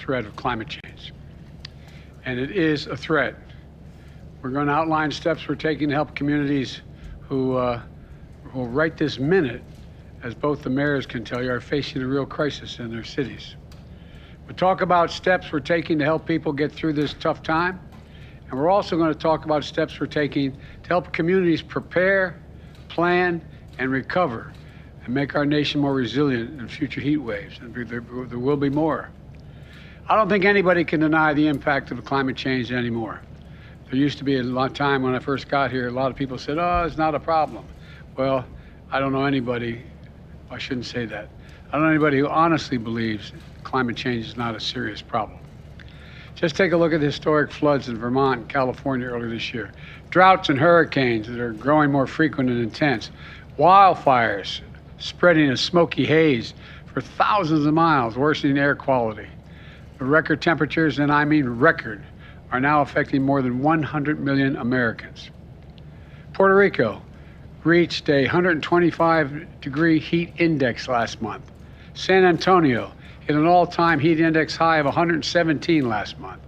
threat of climate change. And it is a threat. We're going to outline steps we're taking to help communities who right this minute, as both the mayors can tell you, are facing a real crisis in their cities. We'll talk about steps we're taking to help people get through this tough time. And we're also going to talk about steps we're taking to help communities prepare, plan, and recover, and make our nation more resilient in future heat waves. And there will be more. I don't think anybody can deny the impact of climate change anymore. There used to be a lot of time when I first got here, a lot of people said, oh, it's not a problem. Well, I don't know anybody, I shouldn't say that. I don't know anybody who honestly believes climate change is not a serious problem. Just take a look at the historic floods in Vermont and California earlier this year. Droughts and hurricanes that are growing more frequent and intense. Wildfires spreading a smoky haze for thousands of miles, worsening air quality. The record temperatures, and I mean record, are now affecting more than 100 million Americans. Puerto Rico reached a 125-degree heat index last month. San Antonio hit an all-time heat index high of 117 last month.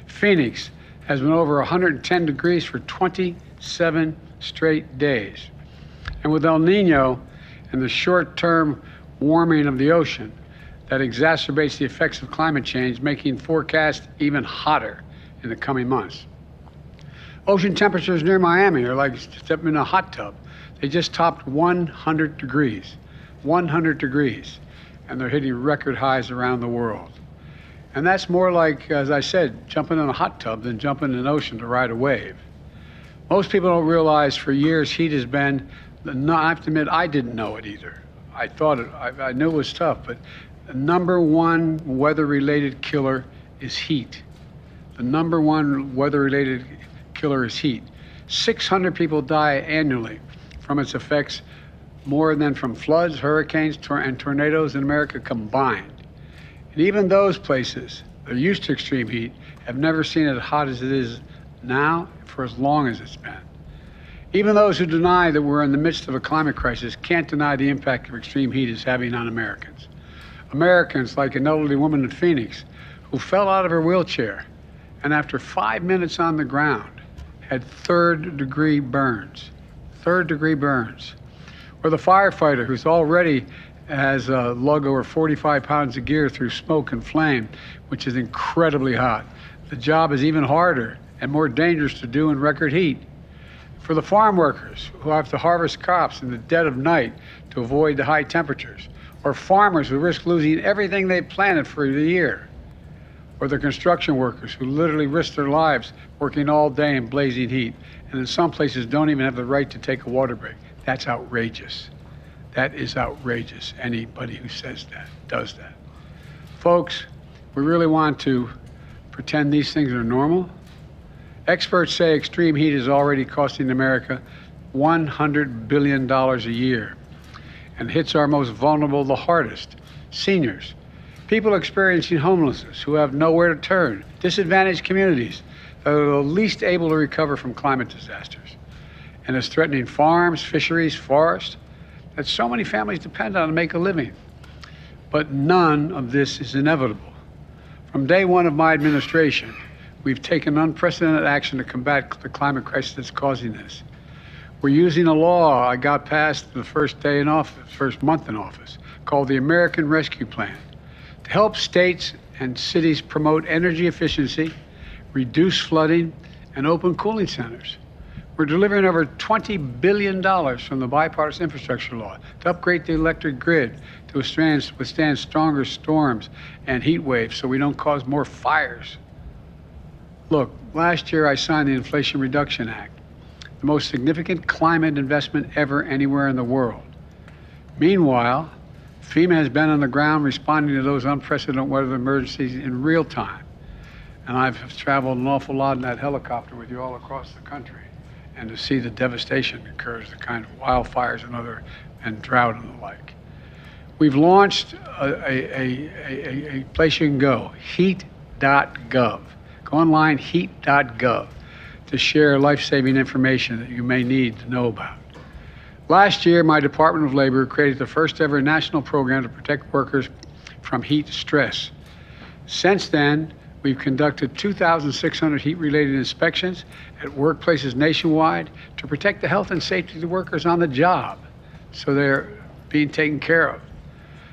Phoenix has been over 110 degrees for 27 straight days. And with El Nino and the short-term warming of the ocean that exacerbates the effects of climate change, making forecasts even hotter in the coming months. Ocean temperatures near Miami are like stepping in a hot tub. They just topped 100 degrees, 100 degrees, and they're hitting record highs around the world. And that's more like, as I said, jumping in a hot tub than jumping in an ocean to ride a wave. Most people don't realize for years heat has been, I have to admit, I didn't know it either. I thought it, I knew it was tough, but the number one weather-related killer is heat. The number one weather-related killer is heat. 600 people die annually from its effects, more than from floods, hurricanes, and tornadoes in America combined. And even those places that are used to extreme heat have never seen it hot as it is now for as long as it's been. Even those who deny that we're in the midst of a climate crisis can't deny the impact of extreme heat is having on Americans. Americans like an elderly woman in Phoenix who fell out of her wheelchair and after 5 minutes on the ground had third-degree burns. Third-degree burns. Or the firefighter who's already has lug over 45 pounds of gear through smoke and flame, which is incredibly hot. The job is even harder and more dangerous to do in record heat. For the farm workers who have to harvest crops in the dead of night to avoid the high temperatures, or farmers who risk losing everything they planted for the year, or the construction workers who literally risk their lives working all day in blazing heat, and in some places don't even have the right to take a water break. That's outrageous. That is outrageous. Anybody who says that, does that. Folks, we really want to pretend these things are normal? Experts say extreme heat is already costing America $100 billion a year and hits our most vulnerable the hardest, seniors, people experiencing homelessness who have nowhere to turn, disadvantaged communities that are the least able to recover from climate disasters, and is threatening farms, fisheries, forests that so many families depend on to make a living. But none of this is inevitable. From day one of my administration, we've taken unprecedented action to combat the climate crisis that's causing this. We're using a law I got passed the first day in office, first month in office, called the American Rescue Plan, to help states and cities promote energy efficiency, reduce flooding, and open cooling centers. We're delivering over $20 billion from the bipartisan infrastructure law to upgrade the electric grid to withstand stronger storms and heat waves so we don't cause more fires. Look, last year I signed the Inflation Reduction Act, the most significant climate investment ever anywhere in the world. Meanwhile, FEMA has been on the ground responding to those unprecedented weather emergencies in real time. And I've traveled an awful lot in that helicopter with you all across the country. And to see the devastation that occurs, the kind of wildfires and drought and the like. We've launched a place you can go, heat.gov. Go online, heat.gov, to share life-saving information that you may need to know about. Last year, my Department of Labor created the first ever national program to protect workers from heat stress. Since then, we've conducted 2,600 heat-related inspections at workplaces nationwide to protect the health and safety of the workers on the job, so they're being taken care of.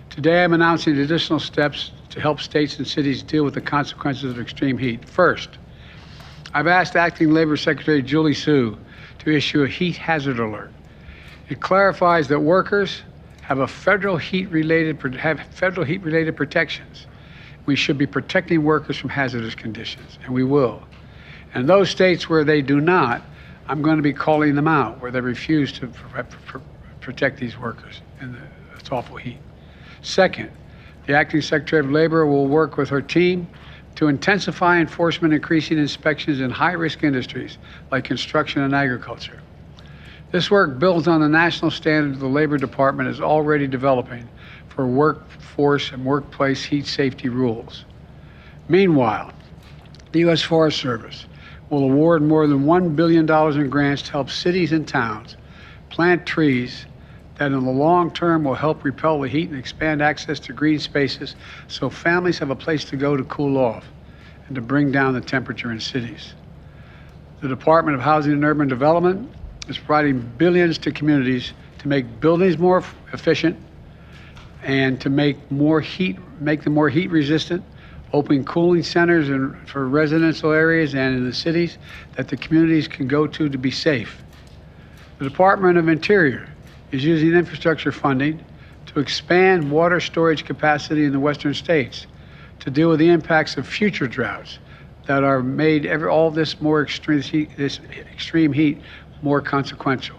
Today, I'm announcing additional steps to help states and cities deal with the consequences of extreme heat. First, I've asked Acting Labor Secretary Julie Su to issue a heat hazard alert. It clarifies that workers have federal heat-related protections. We should be protecting workers from hazardous conditions, and we will. And those states where they do not, I'm going to be calling them out, where they refuse to protect these workers in this awful heat. Second, the Acting Secretary of Labor will work with her team to intensify enforcement, increasing inspections in high-risk industries like construction and agriculture. This work builds on the national standard the Labor Department is already developing for workforce and workplace heat safety rules. Meanwhile, the U.S. Forest Service will award more than $1 billion in grants to help cities and towns plant trees that in the long term will help repel the heat and expand access to green spaces so families have a place to go to cool off and to bring down the temperature in cities. The Department of Housing and Urban Development is providing billions to communities to make buildings more efficient and to make them more heat resistant, opening cooling centers for residential areas and in the cities that the communities can go to be safe. The Department of Interior is using infrastructure funding to expand water storage capacity in the western states to deal with the impacts of future droughts that are made all this more extreme heat more consequential.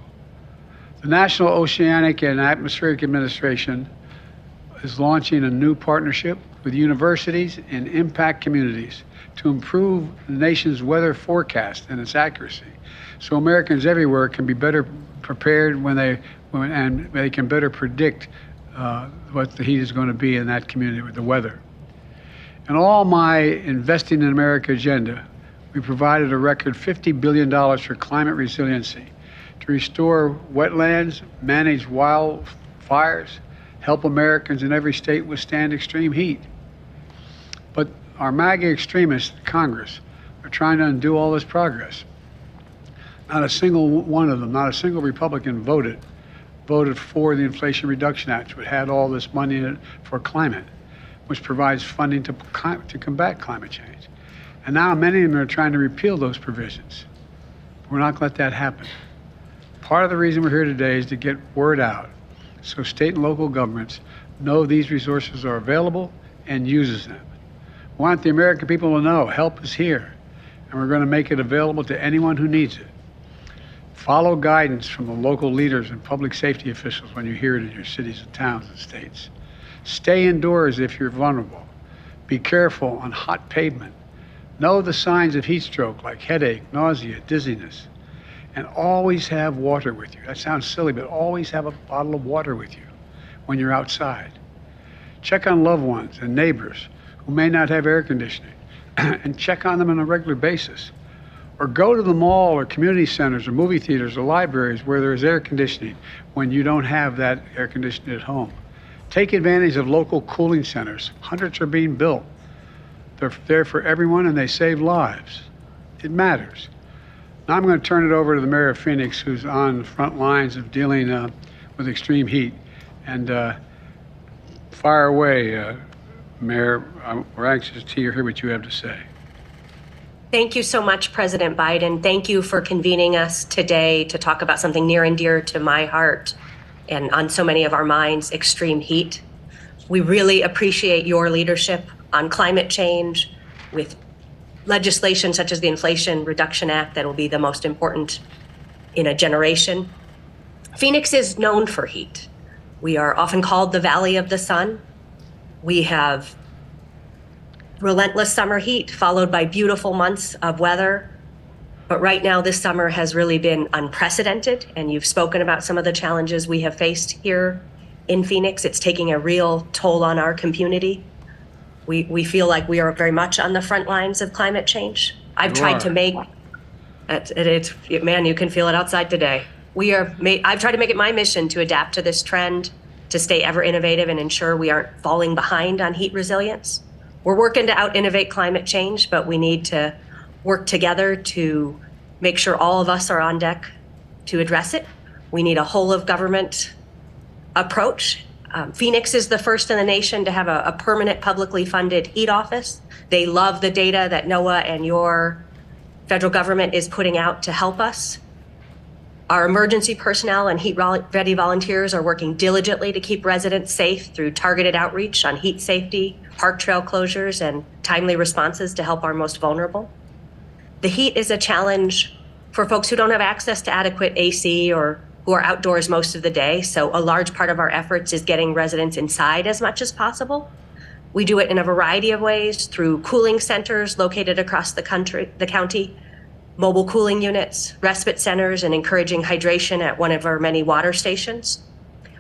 The National Oceanic and Atmospheric Administration is launching a new partnership with universities and impact communities to improve the nation's weather forecast and its accuracy, so Americans everywhere can be better prepared and they can better predict what the heat is going to be in that community with the weather. In all my Investing in America agenda, we provided a record $50 billion for climate resiliency to restore wetlands, manage wildfires, help Americans in every state withstand extreme heat. But our MAGA extremists in Congress are trying to undo all this progress. Not a single one of them, not a single Republican voted for the Inflation Reduction Act, which had all this money in it for climate, which provides funding to combat climate change. And now many of them are trying to repeal those provisions. We're not going to let that happen. Part of the reason we're here today is to get word out so state and local governments know these resources are available and uses them. We want the American people to know help is here, and we're going to make it available to anyone who needs it. Follow guidance from the local leaders and public safety officials when you hear it in your cities and towns and states. Stay indoors if you're vulnerable. Be careful on hot pavement. Know the signs of heat stroke like headache, nausea, dizziness. And always have water with you. That sounds silly, but always have a bottle of water with you when you're outside. Check on loved ones and neighbors who may not have air conditioning and check on them on a regular basis. Or go to the mall or community centers or movie theaters or libraries where there's air conditioning when you don't have that air conditioning at home. Take advantage of local cooling centers. Hundreds are being built. They're there for everyone and they save lives. It matters. Now I'm going to turn it over to the mayor of Phoenix, who's on the front lines of dealing with extreme heat. And fire away, Mayor. We're anxious to hear what you have to say. Thank you so much, President Biden. Thank you for convening us today to talk about something near and dear to my heart and on so many of our minds, extreme heat. We really appreciate your leadership on climate change with legislation such as the Inflation Reduction Act that will be the most important in a generation. Phoenix is known for heat. We are often called the Valley of the Sun. We have relentless summer heat followed by beautiful months of weather. But right now, this summer has really been unprecedented, and you've spoken about some of the challenges we have faced here in Phoenix. It's taking a real toll on our community. We feel like we are very much on the front lines of climate change. I've tried to make it, man, you can feel it outside today. I've tried to make it my mission to adapt to this trend, to stay ever innovative and ensure we aren't falling behind on heat resilience. We're working to out-innovate climate change, but we need to work together to make sure all of us are on deck to address it. We need a whole of government approach. Phoenix is the first in the nation to have a permanent publicly funded heat office. They love the data that NOAA and your federal government is putting out to help us. Our emergency personnel and heat-ready volunteers are working diligently to keep residents safe through targeted outreach on heat safety, park trail closures, and timely responses to help our most vulnerable. The heat is a challenge for folks who don't have access to adequate AC or who are outdoors most of the day. So a large part of our efforts is getting residents inside as much as possible. We do it in a variety of ways through cooling centers located across the county, mobile cooling units, respite centers, and encouraging hydration at one of our many water stations.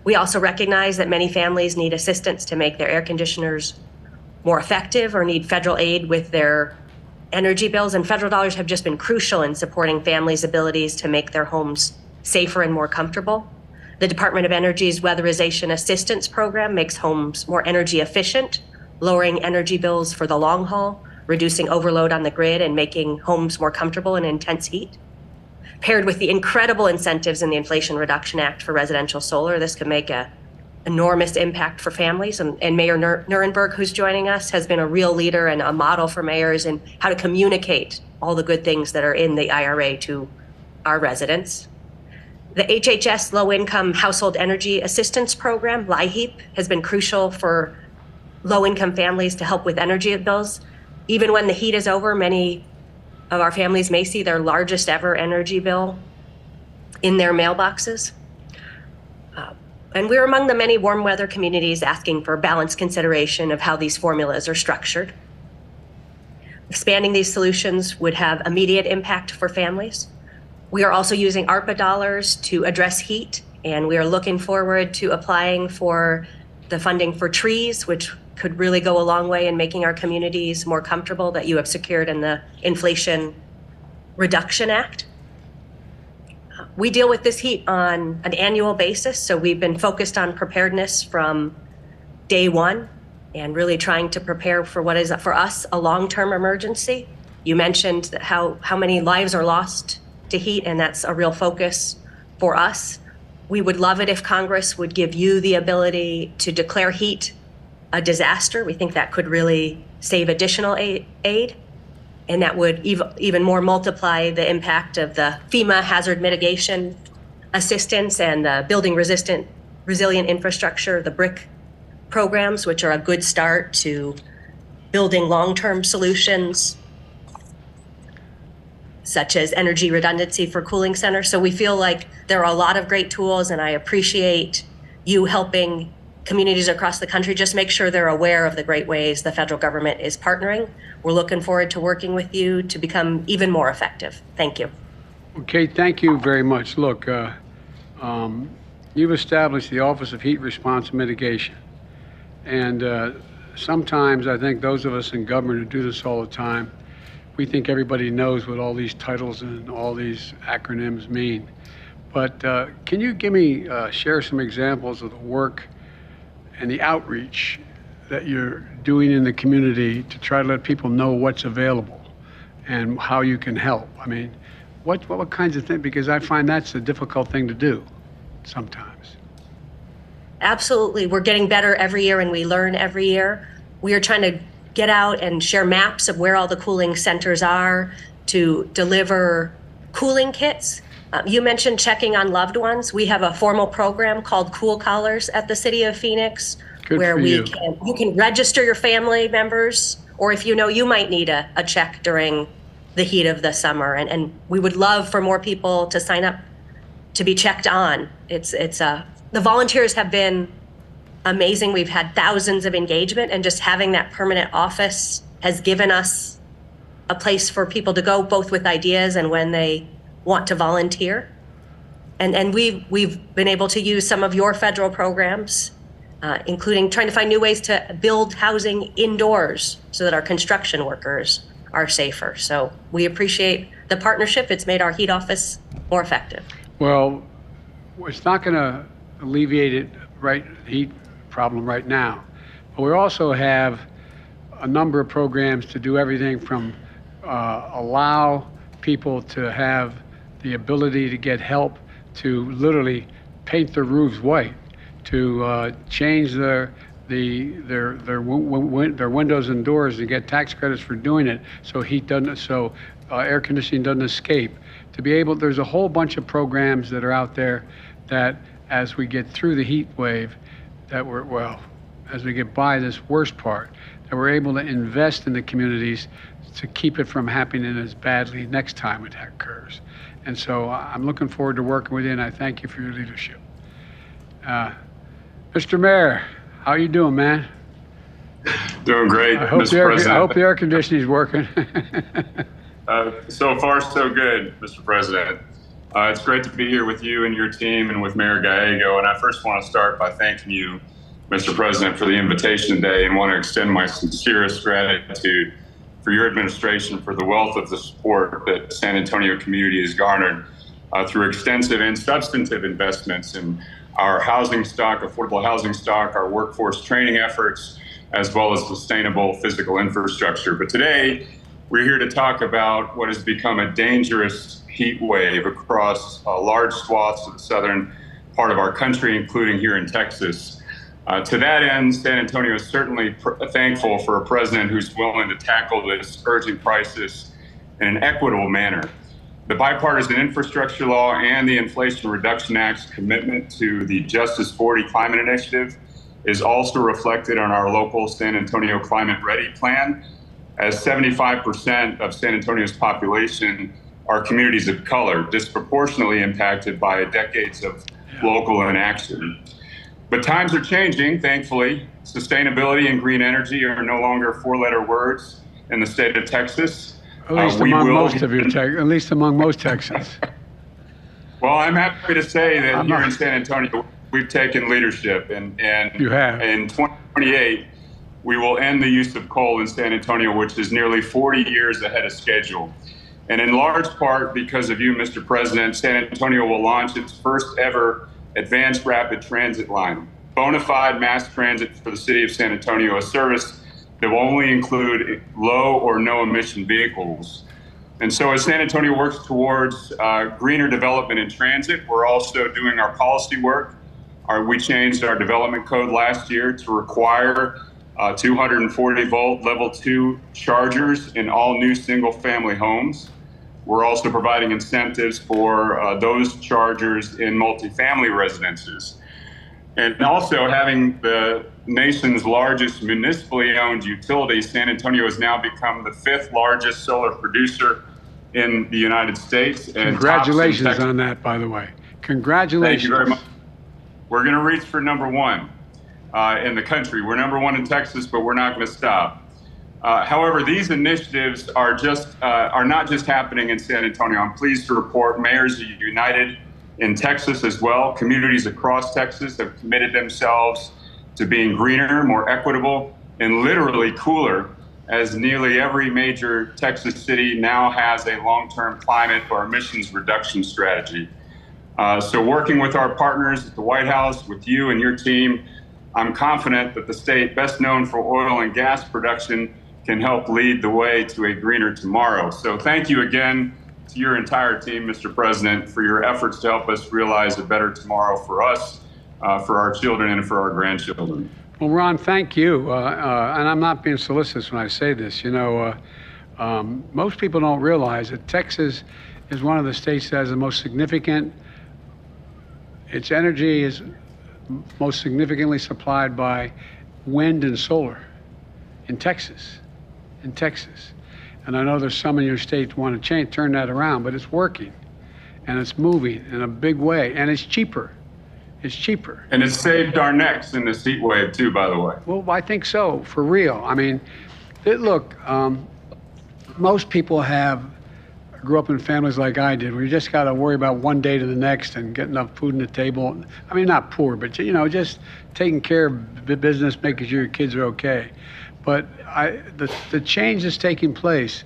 We also recognize that many families need assistance to make their air conditioners more effective or need federal aid with their energy bills, and federal dollars have just been crucial in supporting families' abilities to make their homes safer and more comfortable. The Department of Energy's Weatherization Assistance Program makes homes more energy efficient, lowering energy bills for the long haul, reducing overload on the grid, and making homes more comfortable in intense heat. Paired with the incredible incentives in the Inflation Reduction Act for residential solar, this could make an enormous impact for families. And Mayor Nuremberg, who's joining us, has been a real leader and a model for mayors in how to communicate all the good things that are in the IRA to our residents. The HHS Low Income Household Energy Assistance Program, LIHEAP, has been crucial for low-income families to help with energy bills. Even when the heat is over, many of our families may see their largest ever energy bill in their mailboxes. And we're among the many warm weather communities asking for balanced consideration of how these formulas are structured. Expanding these solutions would have immediate impact for families. We are also using ARPA dollars to address heat, and we are looking forward to applying for the funding for trees, which could really go a long way in making our communities more comfortable, that you have secured in the Inflation Reduction Act. We deal with this heat on an annual basis, so we've been focused on preparedness from day one and really trying to prepare for what is, for us, a long-term emergency. You mentioned that how many lives are lost to heat, and that's a real focus for us. We would love it if Congress would give you the ability to declare heat a disaster. We think that could really save additional aid, and that would even more multiply the impact of the FEMA hazard mitigation assistance and the building resilient infrastructure, the BRIC programs, which are a good start to building long-term solutions such as energy redundancy for cooling centers. So we feel like there are a lot of great tools, and I appreciate you helping communities across the country just make sure they're aware of the great ways the federal government is partnering. We're looking forward to working with you to become even more effective. Thank you. Okay, thank you very much. Look, you've established the Office of Heat Response and Mitigation. And sometimes I think those of us in government who do this all the time, we think everybody knows what all these titles and all these acronyms mean. But can you share some examples of the work and the outreach that you're doing in the community to try to let people know what's available and how you can help? I mean, what kinds of things? Because I find that's a difficult thing to do sometimes. Absolutely. We're getting better every year, and we learn every year. We are trying to get out and share maps of where all the cooling centers are to deliver cooling kits. You mentioned checking on loved ones. We have a formal program called Cool Collars at the City of Phoenix, where you can register your family members, or if you know you might need a check during the heat of the summer. And we would love for more people to sign up to be checked on. The volunteers have been amazing. We've had thousands of engagement, and just having that permanent office has given us a place for people to go, both with ideas and when they want to volunteer. And we've been able to use some of your federal programs, including trying to find new ways to build housing indoors so that our construction workers are safer. So we appreciate the partnership. It's made our heat office more effective. Well, it's not going to alleviate heat problem right now. But we also have a number of programs to do everything from allow people to have the ability to get help to literally paint their roofs white, to change their windows and doors and get tax credits for doing it, so air conditioning doesn't escape. To be able, there's a whole bunch of programs that are out there that, as we get through the heat wave, as we get by this worst part, that we're able to invest in the communities to keep it from happening as badly next time it occurs. And so I'm looking forward to working with you, and I thank you for your leadership. Mr. Mayor, how you doing, man? Doing great, Mr. President. I hope the air conditioning is working. So far, so good, Mr. President. It's great to be here with you and your team and with Mayor Gallego. And I first want to start by thanking you, Mr. President, for the invitation today, and want to extend my sincerest gratitude for your administration for the wealth of the support that the San Antonio community has garnered through extensive and substantive investments in our housing stock, affordable housing stock, our workforce training efforts, as well as sustainable physical infrastructure. But today, we're here to talk about what has become a dangerous heat wave across large swaths of the southern part of our country, including here in Texas. To that end, San Antonio is certainly thankful for a president who's willing to tackle this urgent crisis in an equitable manner. The bipartisan infrastructure law and the Inflation Reduction Act's commitment to the Justice 40 climate initiative is also reflected on our local San Antonio Climate Ready plan, as 75% of San Antonio's population are communities of color, disproportionately impacted by decades of local inaction. But times are changing, thankfully. Sustainability and green energy are no longer four-letter words in the state of Texas. At least among most Texans. Well, I'm happy to say that here in San Antonio, we've taken leadership, and you have. In 2028, we will end the use of coal in San Antonio, which is nearly 40 years ahead of schedule. And in large part because of you, Mr. President, San Antonio will launch its first ever advanced rapid transit line, bona fide mass transit for the city of San Antonio, a service that will only include low or no emission vehicles. And so as San Antonio works towards greener development in transit, we're also doing our policy work. We changed our development code last year to require 240 volt level 2 chargers in all new single family homes. We're also providing incentives for those chargers in multifamily residences. And also, having the nation's largest municipally owned utility, San Antonio has now become the 5th largest solar producer in the United States. And congratulations on that, by the way. Congratulations. Thank you very much. We're going to reach for number 1 in the country. We're number 1 in Texas, but we're not going to stop. However, these initiatives are not just happening in San Antonio. I'm pleased to report mayors are united in Texas as well. Communities across Texas have committed themselves to being greener, more equitable, and literally cooler, as nearly every major Texas city now has a long-term climate or emissions reduction strategy. So working with our partners at the White House, with you and your team, I'm confident that the state best known for oil and gas production can help lead the way to a greener tomorrow. So thank you again to your entire team, Mr. President, for your efforts to help us realize a better tomorrow for us, for our children, and for our grandchildren. Well, Ron, thank you. And I'm not being solicitous when I say this. You know, most people don't realize that Texas is one of the states that has the most significant, its energy is most significantly supplied by wind and solar in Texas. And I know there's some in your state want to turn that around, but it's working and it's moving in a big way, and it's cheaper. It's cheaper. And it's saved our necks in this heat wave too, by the way. Well, I think so, for real. I mean, look, most people grew up in families like I did, where you just got to worry about one day to the next and get enough food on the table. I mean, not poor, but, you know, just taking care of the business, making sure your kids are okay. But the change that's taking place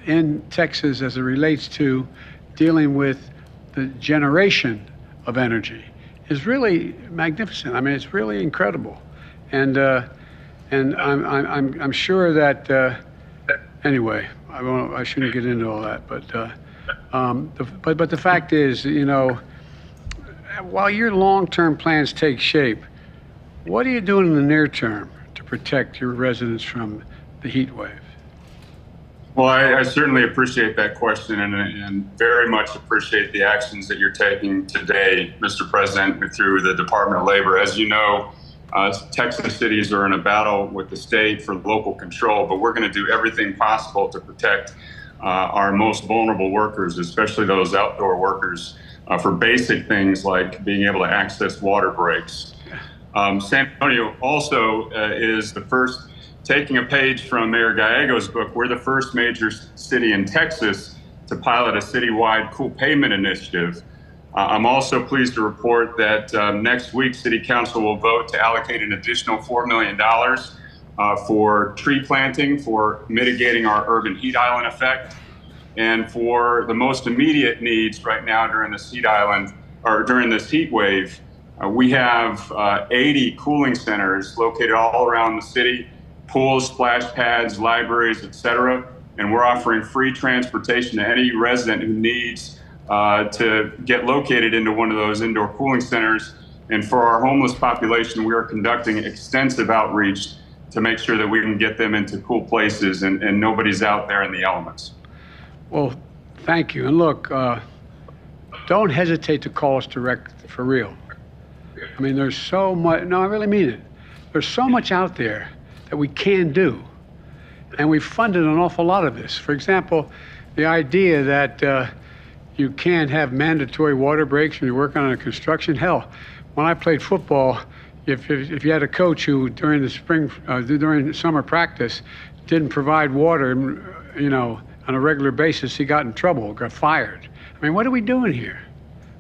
in Texas as it relates to dealing with the generation of energy is really magnificent. I mean, it's really incredible. And And I'm sure that, anyway, I shouldn't get into all that, but the fact is, you know, while your long-term plans take shape, what are you doing in the near term to protect your residents from the heat wave? Well, I certainly appreciate that question and very much appreciate the actions that you're taking today, Mr. President, through the Department of Labor. As you know, Texas cities are in a battle with the state for local control, but we're going to do everything possible to protect our most vulnerable workers, especially those outdoor workers, for basic things like being able to access water breaks. San Antonio also is the first, taking a page from Mayor Gallego's book, we're the first major city in Texas to pilot a citywide cool pavement initiative. I'm also pleased to report that next week, City Council will vote to allocate an additional $4 million for tree planting, for mitigating our urban heat island effect, and for the most immediate needs right now during this heat island, or during this heat wave. We have 80 cooling centers located all around the city, pools, splash pads, libraries, etc. And we're offering free transportation to any resident who needs to get located into one of those indoor cooling centers. And for our homeless population, we are conducting extensive outreach to make sure that we can get them into cool places and nobody's out there in the elements. Well, thank you. And look, don't hesitate to call us direct, for real. I mean, there's so much, no, I really mean it. There's so much out there that we can do. And we've funded an awful lot of this. For example, the idea that you can't have mandatory water breaks when you're working on a construction. Hell, when I played football, if you had a coach who during the summer practice didn't provide water, you know, on a regular basis, he got in trouble, got fired. I mean, what are we doing here?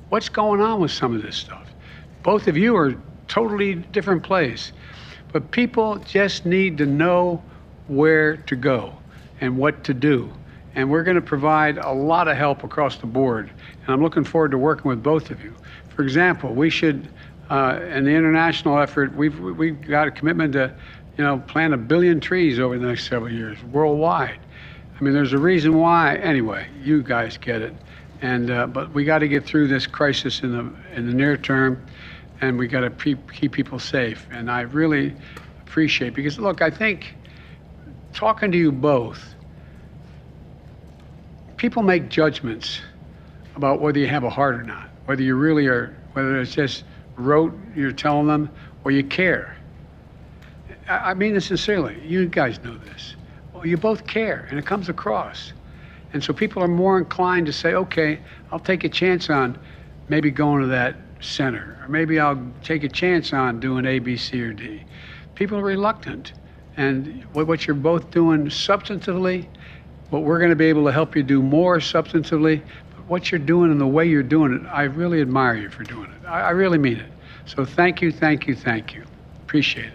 What's going on with some of this stuff? Both of you are totally different place. But people just need to know where to go and what to do. And we're going to provide a lot of help across the board. And I'm looking forward to working with both of you. For example, we should, in the international effort, we've got a commitment to, you know, plant 1 billion trees over the next several years worldwide. I mean, there's a reason why. Anyway, you guys get it. And but we got to get through this crisis in the near term. And we got to keep people safe. And I really appreciate, because look, I think talking to you both, people make judgments about whether you have a heart or not, whether you really are, whether it's just rote, you're telling them, or you care. I mean this sincerely. You guys know this. Well, you both care, and it comes across. And so people are more inclined to say, okay, I'll take a chance on maybe going to that center, or maybe I'll take a chance on doing A, B, C, or D. People are reluctant. And what you're both doing substantively, what we're going to be able to help you do more substantively, but what you're doing and the way you're doing it, I really admire you for doing it. I really mean it. So thank you, thank you, thank you. Appreciate it.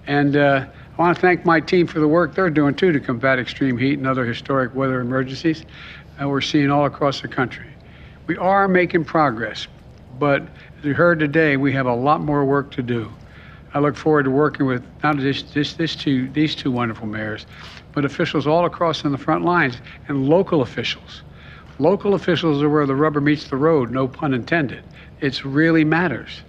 And I want to thank my team for the work they're doing too to combat extreme heat and other historic weather emergencies that we're seeing all across the country. We are making progress. But as we heard today, we have a lot more work to do. I look forward to working with not just these two wonderful mayors, but officials all across on the front lines and local officials. Local officials are where the rubber meets the road, no pun intended. It really matters.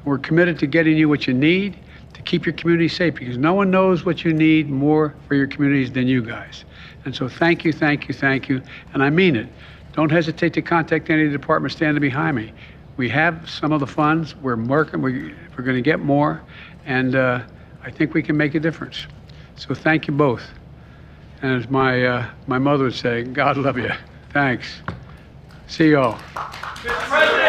We're committed to getting you what you need to keep your community safe, because no one knows what you need more for your communities than you guys. And so thank you, thank you, thank you. And I mean it. Don't hesitate to contact any department standing behind me. We have some of the funds. We're working. We're going to get more, and I think we can make a difference. So thank you both. And as my mother would say, God love you. Thanks. See you all. Mr. President.